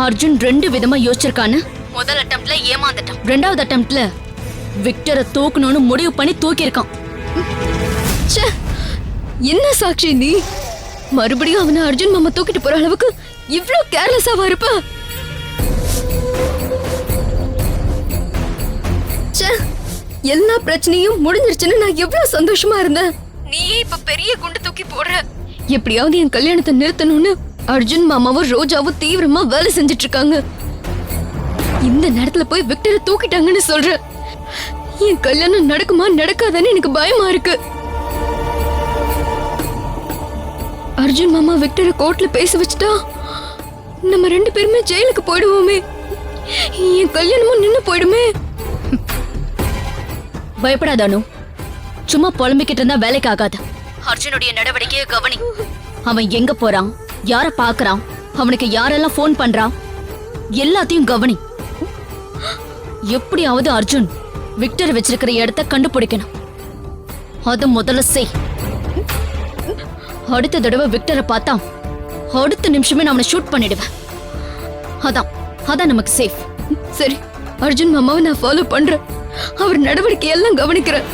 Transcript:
அர்ஜுன் ரெண்டு விதமா யோசிச்சிருக்கான்னு முதல் அட்டம்ப்ட்ல ஏமாந்துட்டான், ரெண்டாவது அட்டம்ப்ட்ல விக்டரை தூக்கணும்னு முடிவு பண்ணி தூக்கியிருக்கான். என்ன சாட்சி நீ மறுபடியும் அவனை அர்ஜுன் மாமா தூக்கிட்டு போற அளவுக்கு இவ்ளோ கேர்லெஸ்ஸாவா இருப்ப? எல்லா பிரச்சனையும் முடிஞ்சிருச்சுன்னு நான் எவ்வளவு சந்தோஷமா இருந்தேன். நீயே இப்ப பெரிய குண்டு தூக்கி போடுற. எப்படியாவது என் கல்யாணத்தை நிறுத்தணும்னு அர்ஜுன் மாமாவும் ரோஜாவும் தீவிரமா வேலை செஞ்சுட்டு இருக்காங்க. இந்த நேரத்துல போய் விக்டரை தூக்கிட்டாங்கன்னு சொல்ற. என் கல்யாணம் நடக்குமா நடக்காதான்னு எனக்கு பயமா இருக்கு. அர்ஜுன் மாமா விக்டரை கோர்ட்ல பேச வச்சுட்டா நம்ம ரெண்டு பேருமே ஜெயிலுக்கு போயிடுவோமே. என் கல்யாணமும் நின்னு போயிடுமே. பயப்படாத அனு, சும்மா புலம்பிக்கிட்டு இருந்தா வேலைக்கு ஆகாது. அர்ஜுனுடைய நடவடிக்கையை கவனி. அவன் எங்க போறான், யார பாக்குறான், அவனுக்கு யாரெல்லாம் போன் பண்றான், எல்லாத்தையும் கவனி. எப்படியாவது அர்ஜுன் விக்டர் வச்சிருக்கிற இடத்த கண்டுபிடிக்கணும். அது முதல்ல செய். அடுத்த தடவை விக்டரை பார்த்தா அடுத்த நிமிஷமே நான் அவனை ஷூட் பண்ணிடுவேன். அதான் நமக்கு சேஃப். சரி, அர்ஜுன் மாமாவை நான் ஃபாலோ பண்றேன். அவர் நடவடிக்கை எல்லாம் கவனிக்கிறேன்.